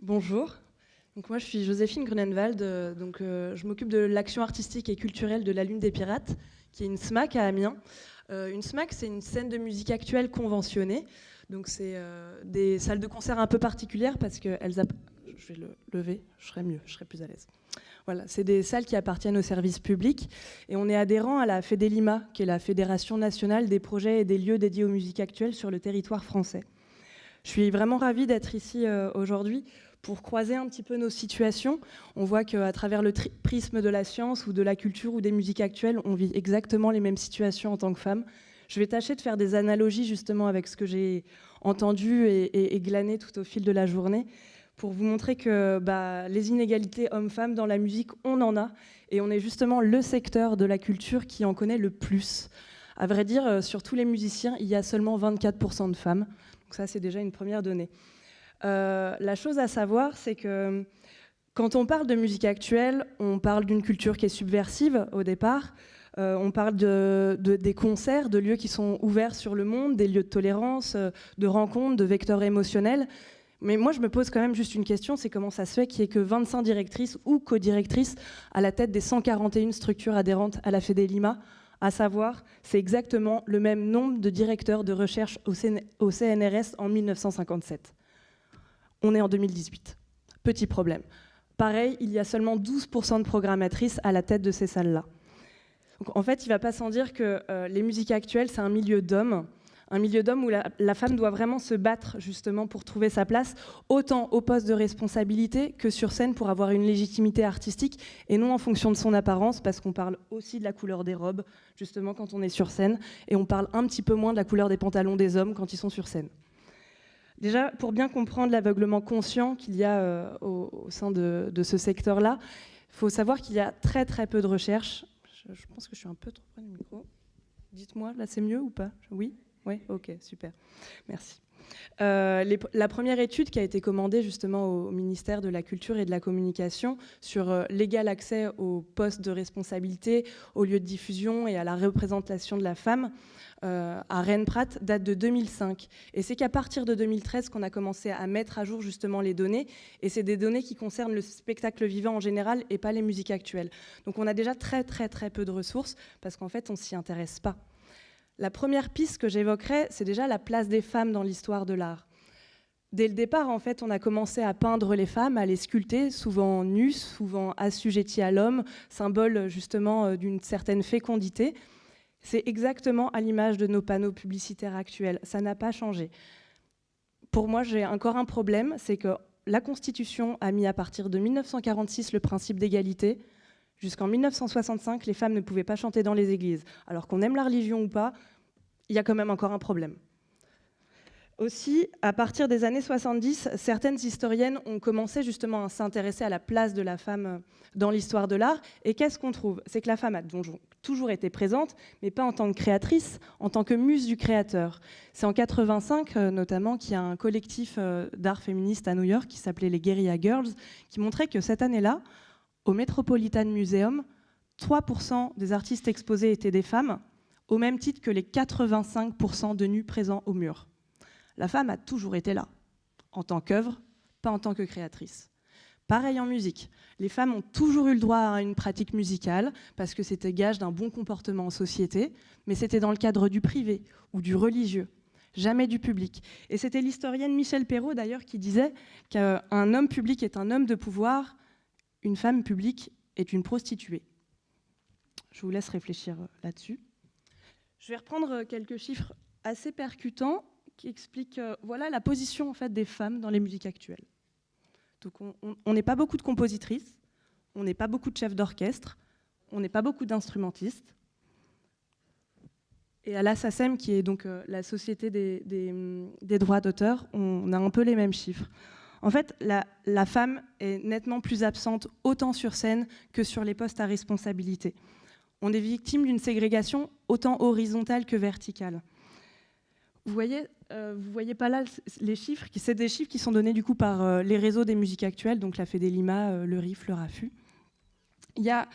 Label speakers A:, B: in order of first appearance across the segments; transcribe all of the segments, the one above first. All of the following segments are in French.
A: Bonjour. Donc moi, je suis Joséphine Grunenwald. Je m'occupe de l'action artistique et culturelle de la Lune des Pirates, qui est une SMAC à Amiens. Une SMAC, c'est une scène de musique actuelle conventionnée. Donc c'est des salles de concert un peu particulières parce qu'elles... Je vais le lever, je serai mieux, je serai plus à l'aise. Voilà, c'est des salles qui appartiennent au service public et on est adhérent à la FEDELIMA, qui est la Fédération nationale des projets et des lieux dédiés aux musiques actuelles sur le territoire français. Je suis vraiment ravie d'être ici aujourd'hui pour croiser un petit peu nos situations. On voit qu'à travers le prisme de la science ou de la culture ou des musiques actuelles, on vit exactement les mêmes situations en tant que femme. Je vais tâcher de faire des analogies justement avec ce que j'ai entendu et glané tout au fil de la journée pour vous montrer que les inégalités hommes-femmes dans la musique, on en a. Et on est justement le secteur de la culture qui en connaît le plus. À vrai dire, sur tous les musiciens, il y a seulement 24% de femmes. Donc ça, c'est déjà une première donnée. La chose à savoir, c'est que quand on parle de musique actuelle, on parle d'une culture qui est subversive au départ. On parle des concerts, de lieux qui sont ouverts sur le monde, des lieux de tolérance, de rencontres, de vecteurs émotionnels. Mais moi, je me pose quand même juste une question, c'est comment ça se fait qu'il n'y ait que 25 directrices ou co-directrices à la tête des 141 structures adhérentes à la FEDELIMA, à savoir, c'est exactement le même nombre de directeurs de recherche au CNRS en 1957. On est en 2018. Petit problème. Pareil, il y a seulement 12% de programmatrices à la tête de ces salles-là. Donc, en fait, il ne va pas sans dire que les musiques actuelles, c'est un milieu d'hommes où la femme doit vraiment se battre justement pour trouver sa place, autant au poste de responsabilité que sur scène pour avoir une légitimité artistique et non en fonction de son apparence, parce qu'on parle aussi de la couleur des robes, justement quand on est sur scène, et on parle un petit peu moins de la couleur des pantalons des hommes quand ils sont sur scène. Déjà, pour bien comprendre l'aveuglement conscient qu'il y a au sein de ce secteur-là, il faut savoir qu'il y a très très peu de recherches. Je pense que je suis un peu trop près du micro. Dites-moi, là c'est mieux ou pas? Oui? Oui, ok, super. Merci. La première étude qui a été commandée justement au ministère de la Culture et de la Communication sur l'égal accès aux postes de responsabilité, aux lieux de diffusion et à la représentation de la femme à Rennes-Prat date de 2005. Et c'est qu'à partir de 2013 qu'on a commencé à mettre à jour justement les données. Et c'est des données qui concernent le spectacle vivant en général et pas les musiques actuelles. Donc on a déjà très très très peu de ressources parce qu'en fait on s'y intéresse pas. La première piste que j'évoquerai, c'est déjà la place des femmes dans l'histoire de l'art. Dès le départ, en fait, on a commencé à peindre les femmes, à les sculpter, souvent nues, souvent assujetties à l'homme, symbole justement d'une certaine fécondité. C'est exactement à l'image de nos panneaux publicitaires actuels. Ça n'a pas changé. Pour moi, j'ai encore un problème, c'est que la Constitution a mis à partir de 1946 le principe d'égalité. Jusqu'en 1965, les femmes ne pouvaient pas chanter dans les églises. Alors qu'on aime la religion ou pas, il y a quand même encore un problème. Aussi, à partir des années 70, certaines historiennes ont commencé justement à s'intéresser à la place de la femme dans l'histoire de l'art. Et qu'est-ce qu'on trouve? C'est que la femme a toujours été présente, mais pas en tant que créatrice, en tant que muse du créateur. C'est en 85, notamment, qu'il y a un collectif d'art féministe à New York qui s'appelait les Guerrilla Girls, qui montrait que cette année-là, au Metropolitan Museum, 3% des artistes exposés étaient des femmes, au même titre que les 85% de nus présents au mur. La femme a toujours été là, en tant qu'œuvre, pas en tant que créatrice. Pareil en musique. Les femmes ont toujours eu le droit à une pratique musicale, parce que c'était gage d'un bon comportement en société, mais c'était dans le cadre du privé ou du religieux, jamais du public. Et c'était l'historienne Michèle Perrault, d'ailleurs, qui disait qu'un homme public est un homme de pouvoir, une femme publique est une prostituée. Je vous laisse réfléchir là-dessus. Je vais reprendre quelques chiffres assez percutants qui expliquent voilà, la position en fait, des femmes dans les musiques actuelles. Donc on n'est pas beaucoup de compositrices, on n'est pas beaucoup de chefs d'orchestre, on n'est pas beaucoup d'instrumentistes. Et à la SACEM, qui est donc la Société des droits d'auteur, on a un peu les mêmes chiffres. En fait, la femme est nettement plus absente autant sur scène que sur les postes à responsabilité. On est victime d'une ségrégation autant horizontale que verticale. Vous voyez pas là les chiffres, c'est des chiffres qui sont donnés du coup par les réseaux des musiques actuelles, donc la FEDELIMA, le RIF, le RAFU. Il y a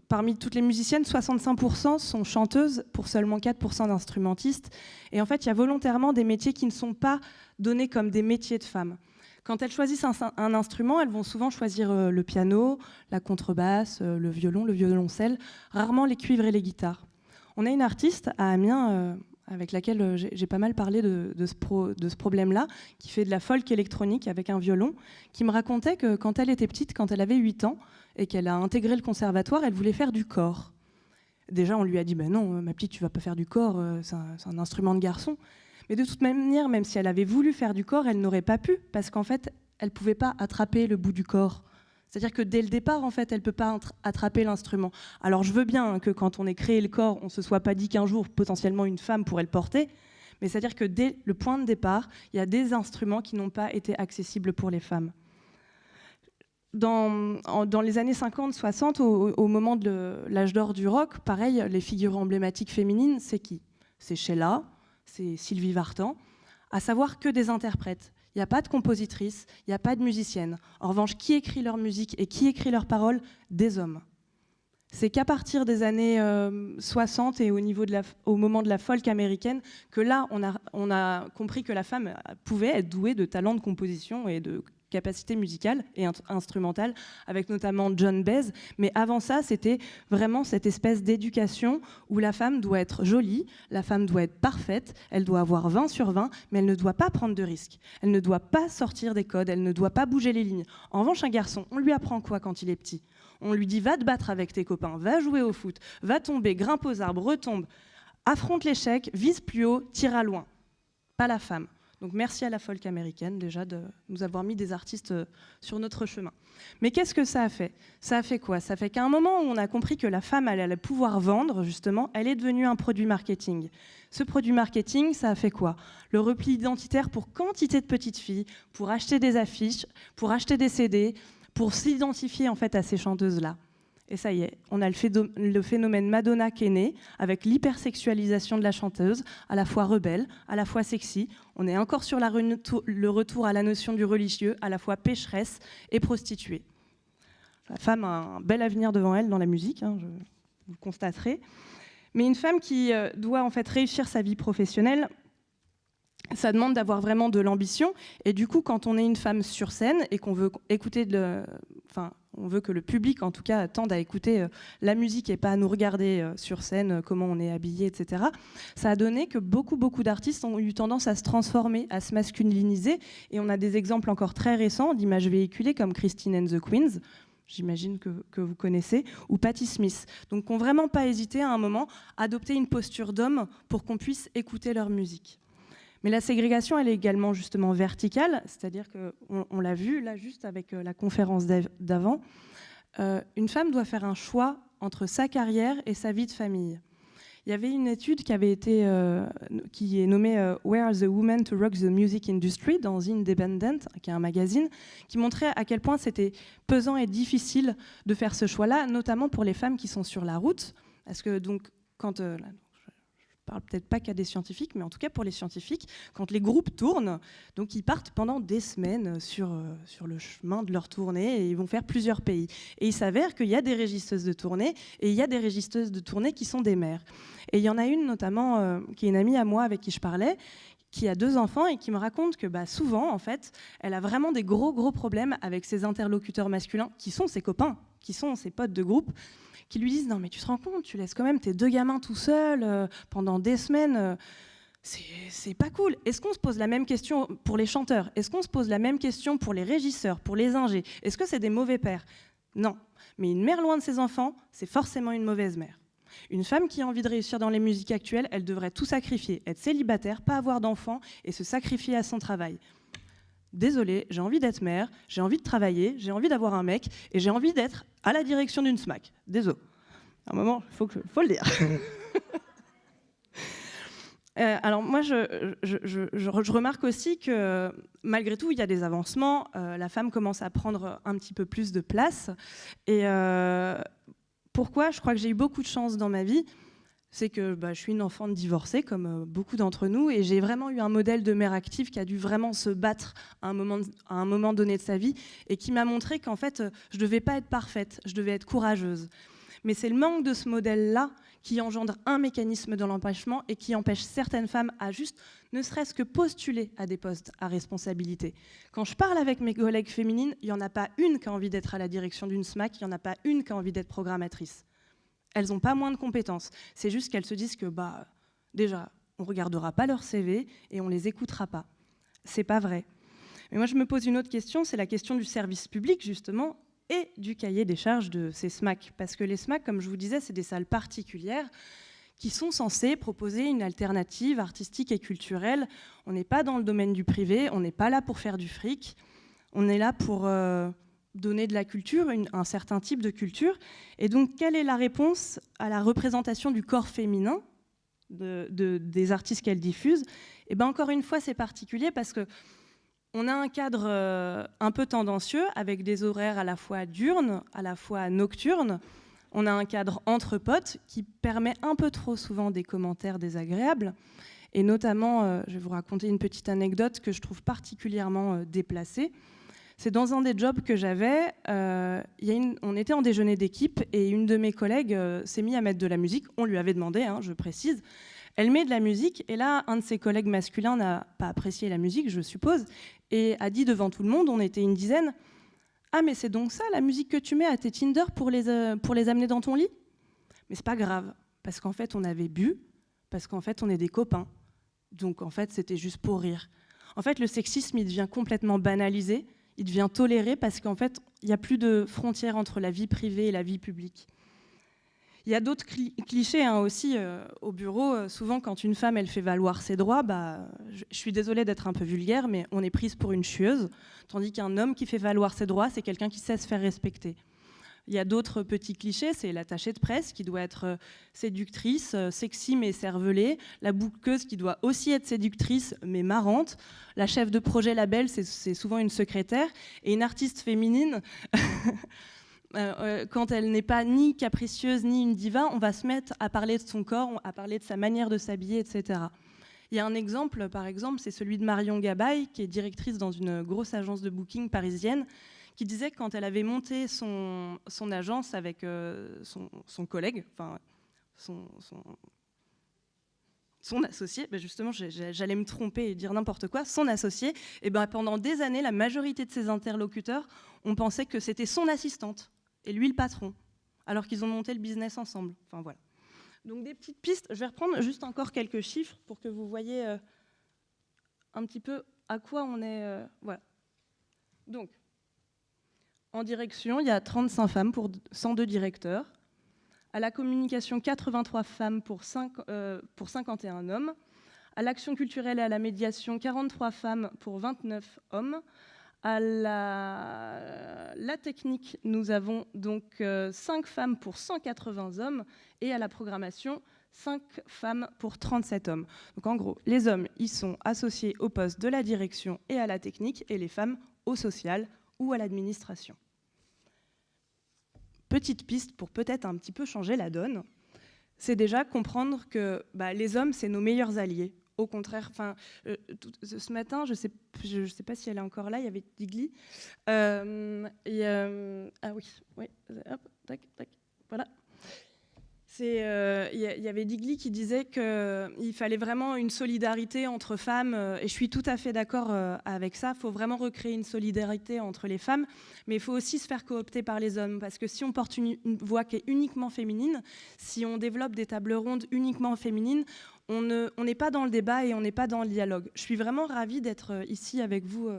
A: parmi toutes les musiciennes, 65% sont chanteuses pour seulement 4% d'instrumentistes. Et en fait, il y a volontairement des métiers qui ne sont pas donnés comme des métiers de femmes. Quand elles choisissent un instrument, elles vont souvent choisir le piano, la contrebasse, le violon, le violoncelle, rarement les cuivres et les guitares. On a une artiste à Amiens avec laquelle j'ai pas mal parlé de ce problème-là, qui fait de la folk électronique avec un violon, qui me racontait que quand elle était petite, quand elle avait 8 ans, et qu'elle a intégré le conservatoire, elle voulait faire du cor. Déjà, on lui a dit « non, ma petite, tu vas pas faire du cor, c'est un instrument de garçon ». Mais de toute manière, même si elle avait voulu faire du cor, elle n'aurait pas pu, parce qu'en fait, elle ne pouvait pas attraper le bout du corps. C'est-à-dire que dès le départ, en fait, elle ne peut pas attraper l'instrument. Alors je veux bien que quand on ait créé le corps, on ne se soit pas dit qu'un jour, potentiellement, une femme pourrait le porter, mais c'est-à-dire que dès le point de départ, il y a des instruments qui n'ont pas été accessibles pour les femmes. Dans les années 50-60, au moment de l'âge d'or du rock, pareil, les figures emblématiques féminines, c'est qui? C'est Sheila, c'est Sylvie Vartan, à savoir que des interprètes. Il n'y a pas de compositrice, il n'y a pas de musicienne. En revanche, qui écrit leur musique et qui écrit leurs paroles? Des hommes. C'est qu'à partir des années 60 et au moment de la folk américaine que là, on a compris que la femme pouvait être douée de talent de composition et de capacité musicale et instrumentale, avec notamment John Baez. Mais avant ça, c'était vraiment cette espèce d'éducation où la femme doit être jolie, la femme doit être parfaite, elle doit avoir 20 sur 20, mais elle ne doit pas prendre de risques. Elle ne doit pas sortir des codes, elle ne doit pas bouger les lignes. En revanche, un garçon, on lui apprend quoi quand il est petit? On lui dit « va te battre avec tes copains, va jouer au foot, va tomber, grimpe aux arbres, retombe, affronte l'échec, vise plus haut, tire à loin ». Pas la femme. Donc merci à la folk américaine déjà de nous avoir mis des artistes sur notre chemin. Mais qu'est-ce que ça a fait? Ça a fait quoi? Ça fait qu'à un moment où on a compris que la femme elle allait pouvoir vendre, justement, elle est devenue un produit marketing. Ce produit marketing, ça a fait quoi? Le repli identitaire pour quantité de petites filles, pour acheter des affiches, pour acheter des CD, pour s'identifier en fait à ces chanteuses-là. Et ça y est, on a le phénomène Madonna qui est né, avec l'hypersexualisation de la chanteuse, à la fois rebelle, à la fois sexy. On est encore sur le retour à la notion du religieux, à la fois pécheresse et prostituée. La femme a un bel avenir devant elle dans la musique, hein, vous le constaterez. Mais une femme qui doit en fait réussir sa vie professionnelle, ça demande d'avoir vraiment de l'ambition. Et du coup, quand on est une femme sur scène et qu'on veut écouter on veut que le public, en tout cas, tende à écouter la musique et pas à nous regarder sur scène, comment on est habillé, etc. Ça a donné que beaucoup d'artistes ont eu tendance à se transformer, à se masculiniser. Et on a des exemples encore très récents d'images véhiculées comme Christine and the Queens, j'imagine que vous connaissez, ou Patti Smith. Donc, qui n'ont vraiment pas hésité à un moment à adopter une posture d'homme pour qu'on puisse écouter leur musique. Mais la ségrégation, elle est également justement verticale, c'est-à-dire qu'on l'a vu là juste avec la conférence d'avant, une femme doit faire un choix entre sa carrière et sa vie de famille. Il y avait une étude qui est nommée Where are the women to rock the music industry dans The Independent, qui est un magazine, qui montrait à quel point c'était pesant et difficile de faire ce choix-là, notamment pour les femmes qui sont sur la route, parce que donc quand je parle peut-être pas qu'à des scientifiques, mais en tout cas pour les scientifiques, quand les groupes tournent, donc ils partent pendant des semaines sur le chemin de leur tournée et ils vont faire plusieurs pays. Et il s'avère qu'il y a des régisseuses de tournée et il y a des régisseuses de tournée qui sont des mères. Et il y en a une notamment qui est une amie à moi avec qui je parlais, qui a 2 enfants et qui me raconte que souvent, en fait, elle a vraiment des gros problèmes avec ses interlocuteurs masculins, qui sont ses copains, qui sont ses potes de groupe, qui lui disent « Non, mais tu te rends compte, tu laisses quand même tes 2 gamins tout seuls pendant des semaines, c'est pas cool. » Est-ce qu'on se pose la même question pour les chanteurs? Est-ce qu'on se pose la même question pour les régisseurs, pour les ingés? Est-ce que c'est des mauvais pères? Non. Mais une mère loin de ses enfants, c'est forcément une mauvaise mère. Une femme qui a envie de réussir dans les musiques actuelles, elle devrait tout sacrifier, être célibataire, pas avoir d'enfants et se sacrifier à son travail. Désolée, j'ai envie d'être mère, j'ai envie de travailler, j'ai envie d'avoir un mec et j'ai envie d'être à la direction d'une SMAC. Désolé. À un moment, il faut le dire. Alors moi, je remarque aussi que malgré tout, il y a des avancements. La femme commence à prendre un petit peu plus de place. Et pourquoi? Je crois que j'ai eu beaucoup de chance dans ma vie. C'est que je suis une enfant divorcée, comme beaucoup d'entre nous, et j'ai vraiment eu un modèle de mère active qui a dû vraiment se battre à un moment donné de sa vie, et qui m'a montré qu'en fait, je ne devais pas être parfaite, je devais être courageuse. Mais c'est le manque de ce modèle-là qui engendre un mécanisme dans l'empêchement et qui empêche certaines femmes à juste, ne serait-ce que postuler à des postes à responsabilité. Quand je parle avec mes collègues féminines, il n'y en a pas une qui a envie d'être à la direction d'une SMAC, il n'y en a pas une qui a envie d'être programmatrice. Elles n'ont pas moins de compétences. C'est juste qu'elles se disent que, déjà, on ne regardera pas leur CV et on ne les écoutera pas. C'est pas vrai. Mais moi, je me pose une autre question, c'est la question du service public, justement, et du cahier des charges de ces SMAC. Parce que les SMAC, comme je vous disais, c'est des salles particulières qui sont censées proposer une alternative artistique et culturelle. On n'est pas dans le domaine du privé, on n'est pas là pour faire du fric, on est là pour donner de la culture, un certain type de culture. Et donc, quelle est la réponse à la représentation du corps féminin des artistes qu'elle diffuse? Et bien, encore une fois, c'est particulier parce que on a un cadre un peu tendancieux avec des horaires à la fois diurnes, à la fois nocturnes. On a un cadre entre potes qui permet un peu trop souvent des commentaires désagréables. Et notamment, je vais vous raconter une petite anecdote que je trouve particulièrement déplacée. C'est dans un des jobs que j'avais, on était en déjeuner d'équipe et une de mes collègues s'est mise à mettre de la musique. On lui avait demandé, je précise. Elle met de la musique et là, un de ses collègues masculins n'a pas apprécié la musique, je suppose, et a dit devant tout le monde, on était une dizaine, « Ah, mais c'est donc ça, la musique que tu mets à tes Tinder pour les amener dans ton lit ?» Mais c'est pas grave, parce qu'en fait, on avait bu, parce qu'en fait, on est des copains. Donc, en fait, c'était juste pour rire. En fait, le sexisme, il devient complètement banalisé, il devient toléré, parce qu'en fait, il n'y a plus de frontières entre la vie privée et la vie publique. Il y a d'autres clichés aussi au bureau. Souvent, quand une femme elle fait valoir ses droits, je suis désolée d'être un peu vulgaire, mais on est prise pour une chieuse, tandis qu'un homme qui fait valoir ses droits, c'est quelqu'un qui sait se faire respecter. Il y a d'autres petits clichés, c'est l'attachée de presse qui doit être séductrice, sexy mais cervelée, la bouqueuse qui doit aussi être séductrice mais marrante, la chef de projet label, c'est souvent une secrétaire, et une artiste féminine... quand elle n'est pas ni capricieuse ni une diva, on va se mettre à parler de son corps, à parler de sa manière de s'habiller, etc. Il y a un exemple, par exemple, c'est celui de Marion Gabaye, qui est directrice dans une grosse agence de booking parisienne, qui disait que quand elle avait monté son agence avec son collègue, enfin son associé, justement j'allais me tromper et dire n'importe quoi, son associé, et pendant des années, la majorité de ses interlocuteurs ont pensé que c'était son assistante. Et lui le patron, alors qu'ils ont monté le business ensemble. Enfin voilà. Donc des petites pistes, je vais reprendre juste encore quelques chiffres pour que vous voyez un petit peu à quoi on est. Voilà. Donc, en direction, il y a 35 femmes pour 102 directeurs. À la communication, 83 femmes pour 51 hommes. À l'action culturelle et à la médiation, 43 femmes pour 29 hommes. À la technique, nous avons donc 5 femmes pour 180 hommes et à la programmation, 5 femmes pour 37 hommes. Donc en gros, les hommes, ils sont associés au poste de la direction et à la technique et les femmes au social ou à l'administration. Petite piste pour peut-être un petit peu changer la donne, c'est déjà comprendre que les hommes, c'est nos meilleurs alliés. Au contraire, ce matin, je sais pas si elle est encore là, il y avait Digli. Ah oui, hop, tac, voilà. Il y avait Digli qui disait qu'il fallait vraiment une solidarité entre femmes, et je suis tout à fait d'accord avec ça. Il faut vraiment recréer une solidarité entre les femmes, mais il faut aussi se faire coopter par les hommes, parce que si on porte une voix qui est uniquement féminine, si on développe des tables rondes uniquement féminines, on n'est pas dans le débat et on n'est pas dans le dialogue. Je suis vraiment ravie d'être ici avec vous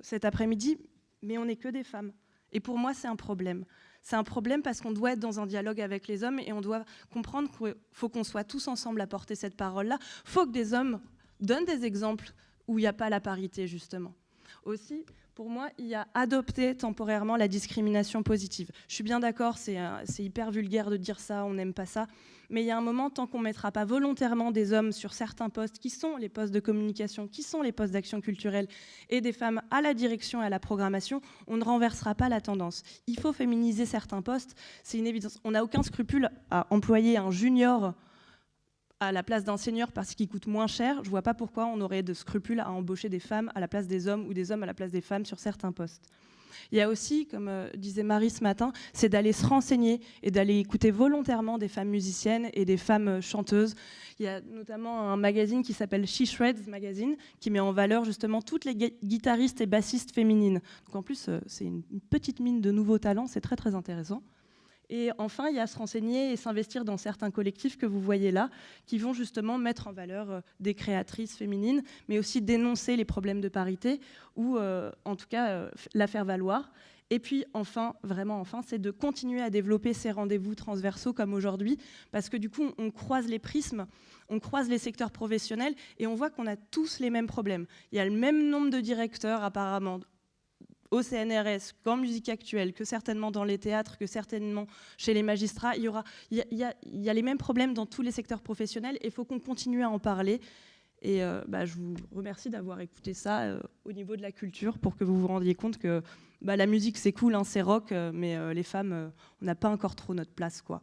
A: cet après-midi, mais on n'est que des femmes. Et pour moi, c'est un problème. C'est un problème parce qu'on doit être dans un dialogue avec les hommes et on doit comprendre qu'il faut qu'on soit tous ensemble à porter cette parole-là. Il faut que des hommes donnent des exemples où il n'y a pas la parité, justement. Aussi, pour moi, il y a adopter temporairement la discrimination positive. Je suis bien d'accord, c'est hyper vulgaire de dire ça, on n'aime pas ça. Mais il y a un moment, tant qu'on ne mettra pas volontairement des hommes sur certains postes, qui sont les postes de communication, qui sont les postes d'action culturelle, et des femmes à la direction et à la programmation, on ne renversera pas la tendance. Il faut féminiser certains postes, c'est une évidence. On n'a aucun scrupule à employer un junior à la place d'un senior parce qu'il coûte moins cher, je ne vois pas pourquoi on aurait de scrupules à embaucher des femmes à la place des hommes ou des hommes à la place des femmes sur certains postes. Il y a aussi, comme disait Marie ce matin, c'est d'aller se renseigner et d'aller écouter volontairement des femmes musiciennes et des femmes chanteuses. Il y a notamment un magazine qui s'appelle She Shreds Magazine qui met en valeur justement toutes les guitaristes et bassistes féminines. Donc en plus, c'est une petite mine de nouveaux talents, c'est très très intéressant. Et enfin, il y a se renseigner et s'investir dans certains collectifs que vous voyez là, qui vont justement mettre en valeur des créatrices féminines, mais aussi dénoncer les problèmes de parité, ou en tout cas la faire valoir. Et puis enfin, vraiment enfin, c'est de continuer à développer ces rendez-vous transversaux comme aujourd'hui, parce que du coup, on croise les prismes, on croise les secteurs professionnels, et on voit qu'on a tous les mêmes problèmes. Il y a le même nombre de directeurs apparemment, au CNRS, qu'en musique actuelle, que certainement dans les théâtres, que certainement chez les magistrats. Il y a les mêmes problèmes dans tous les secteurs professionnels et il faut qu'on continue à en parler. Et je vous remercie d'avoir écouté ça au niveau de la culture pour que vous vous rendiez compte que la musique c'est cool, hein, c'est rock, mais les femmes, on n'a pas encore trop notre place, quoi.